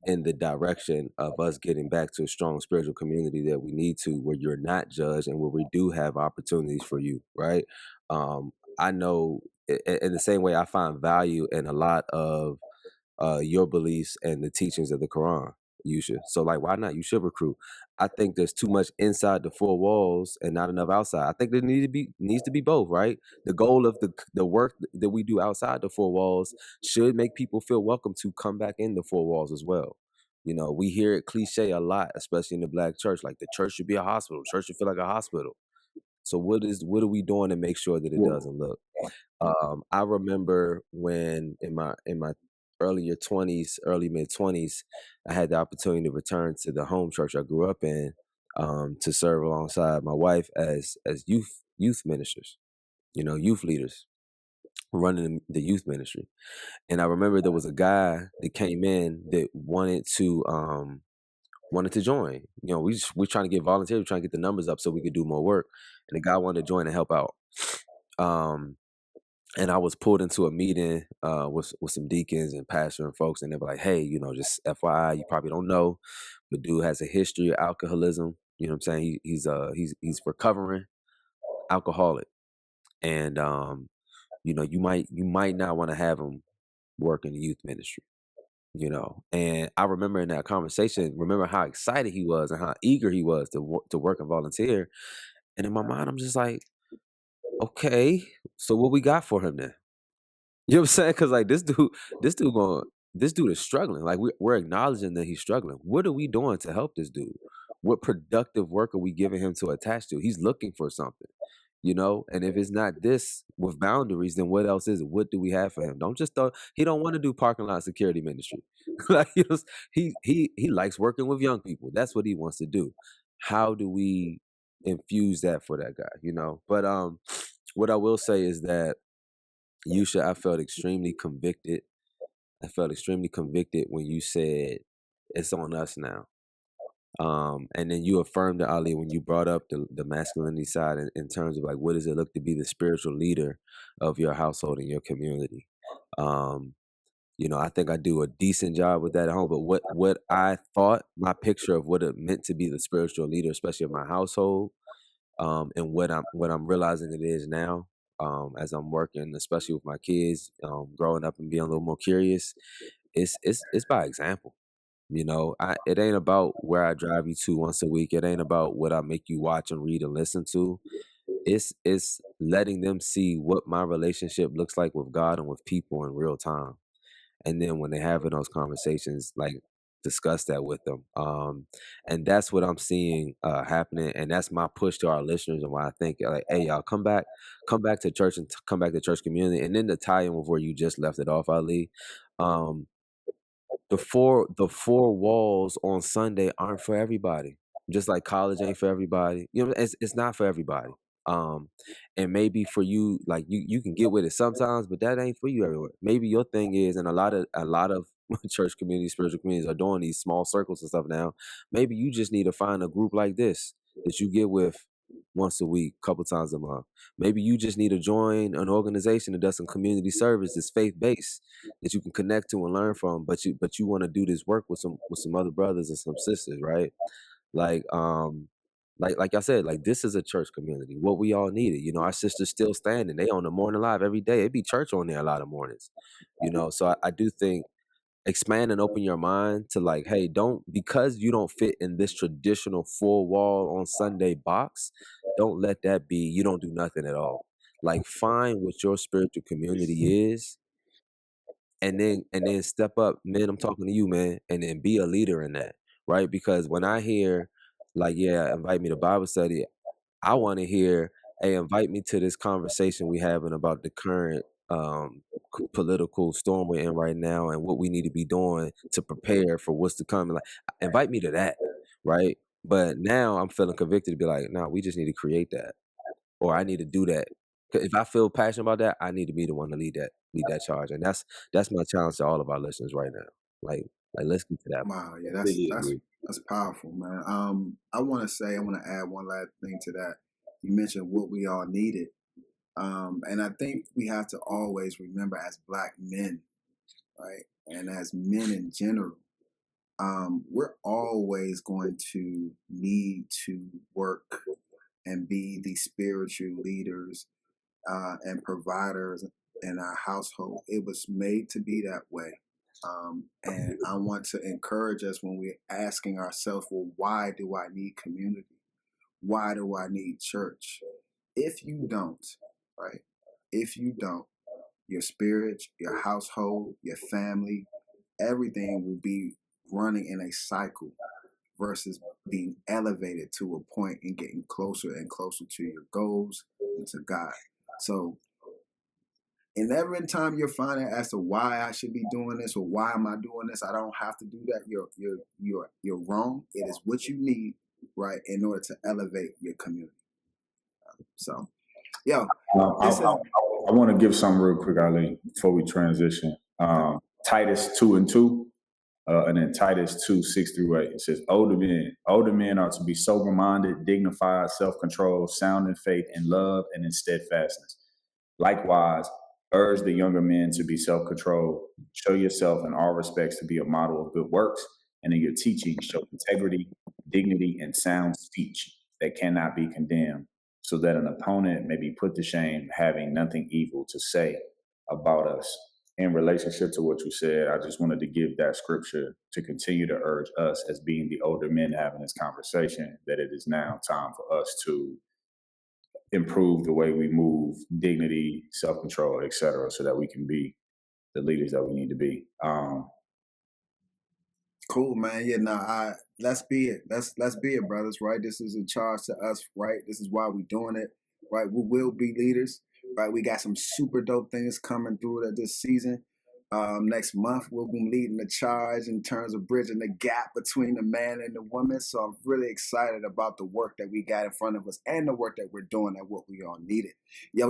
in the direction of us getting back to a strong spiritual community that we need to, where you're not judged and where we do have opportunities for you, right? I know in the same way I find value in a lot of your beliefs and the teachings of the Quran. You should. So like, why not? You should recruit. I think there's too much inside the four walls and not enough outside. I think there needs to be both, right? The goal of the work that we do outside the four walls should make people feel welcome to come back in the four walls as well. You know, we hear it cliche a lot, especially in the Black church. Like the church should be a hospital. Church should feel like a hospital. So what are we doing to make sure that it doesn't look? I remember when in my earlier 20s, early mid 20s, I had the opportunity to return to the home church I grew up in, to serve alongside my wife as youth ministers, youth leaders running the youth ministry. And I remember there was a guy that came in that wanted to join. We're trying to get volunteers, we're trying to get the numbers up so we could do more work. And the guy wanted to join and help out. And I was pulled into a meeting with some deacons and pastor and folks, and they were like, "Hey, just FYI, you probably don't know, but dude has a history of alcoholism. You know what I'm saying? He's recovering alcoholic, and you might not want to have him work in the youth ministry." And I remember in that conversation, remember how excited he was and how eager he was to work and volunteer. And in my mind, I'm just like, okay, so what we got for him then? You know what I'm saying? Because like this dude is struggling. Like we're acknowledging that he's struggling. What are we doing to help this dude? What productive work are we giving him to attach to? He's looking for something, you know. And if it's not this with boundaries, then what else is it? What do we have for him? Don't just throw. He don't want to do parking lot security ministry. Like he likes working with young people. That's what he wants to do. How do we infuse that for that guy? You know. But what I will say is that Yusha, I felt extremely convicted. I felt extremely convicted when you said it's on us now. And then you affirmed it, Ali, when you brought up the masculinity side in terms of like what does it look to be the spiritual leader of your household and your community. Um, you know, I think I do a decent job with that at home. But what I thought my picture of what it meant to be the spiritual leader, especially of my household, and what I'm realizing it is now, as I'm working, especially with my kids, growing up and being a little more curious, it's by example. You know, it ain't about where I drive you to once a week. It ain't about what I make you watch and read and listen to. It's letting them see what my relationship looks like with God and with people in real time. And then when they're having those conversations, like discuss that with them. And that's what I'm seeing happening, and that's my push to our listeners, and why I think like, hey, y'all, come back to church and come back to church community, and then to tie in with where you just left it off, Ali. Um, the four walls on Sunday aren't for everybody. Just like college ain't for everybody. You know, it's not for everybody. Um, and maybe for you, like you can get with it sometimes, but that ain't for you everywhere. Maybe your thing is, and a lot of church communities, spiritual communities are doing these small circles and stuff now. Maybe you just need to find a group like this that you get with once a week, couple times a month. Maybe you just need to join an organization that does some community service that's faith based that you can connect to and learn from, but you want to do this work with some other brothers and some sisters, right? Like like I said, like this is a church community. What we all needed. You know, our sisters still standing. They on the morning live every day. It be church on there a lot of mornings. You know, so I do think expand and open your mind to like, hey, don't, because you don't fit in this traditional four wall on Sunday box, don't let that be you don't do nothing at all. Like find what your spiritual community is, and then step up, man. I'm talking to you, man, and then be a leader in that, right? Because when I hear like, yeah, invite me to Bible study, I want to hear, hey, invite me to this conversation we having about the current political storm we're in right now and what we need to be doing to prepare for what's to come. Like, invite me to that, right? But now I'm feeling convicted to be like, nah, we just need to create that, or I need to do that. 'Cause if I feel passionate about that, I need to be the one to lead that charge, and that's my challenge to all of our listeners right now. Like let's get to that. Wow, yeah, Completely agree. that's powerful, man. I want to add one last thing to that. You mentioned what we all needed, and I think we have to always remember as Black men, right, and as men in general, we're always going to need to work and be the spiritual leaders and providers in our household. It was made to be that way. And I want to encourage us when we're asking ourselves, well, why do I need community? Why do I need church? If you don't, right? If you don't, your spirit, your household, your family, everything will be running in a cycle versus being elevated to a point and getting closer and closer to your goals and to God. So, and every time you're finding as to why I should be doing this or why am I doing this, I don't have to do that. You're wrong. It is what you need, right, in order to elevate your community. So, yo, this is. I want to give some real quick, Ali, before we transition. Titus 2:2. And then Titus 2:6-8. It says, older men are to be sober-minded, dignified, self-controlled, sound in faith, in love, and in steadfastness. Likewise, urge the younger men to be self-controlled. Show yourself in all respects to be a model of good works, and in your teaching, show integrity, dignity, and sound speech that cannot be condemned, so that an opponent may be put to shame, having nothing evil to say about us. In relationship to what you said, I just wanted to give that scripture to continue to urge us as being the older men having this conversation, that it is now time for us to improve the way we move, dignity, self-control, et cetera, so that we can be the leaders that we need to be. Cool, man. Yeah, let's be it. Let's be it, brothers, right? This is a charge to us, right? This is why we're doing it, right? We will be leaders, right? We got some super dope things coming through this season. Next month, we'll be leading the charge in terms of bridging the gap between the man and the woman. So I'm really excited about the work that we got in front of us and the work that we're doing and what we all needed. Yo,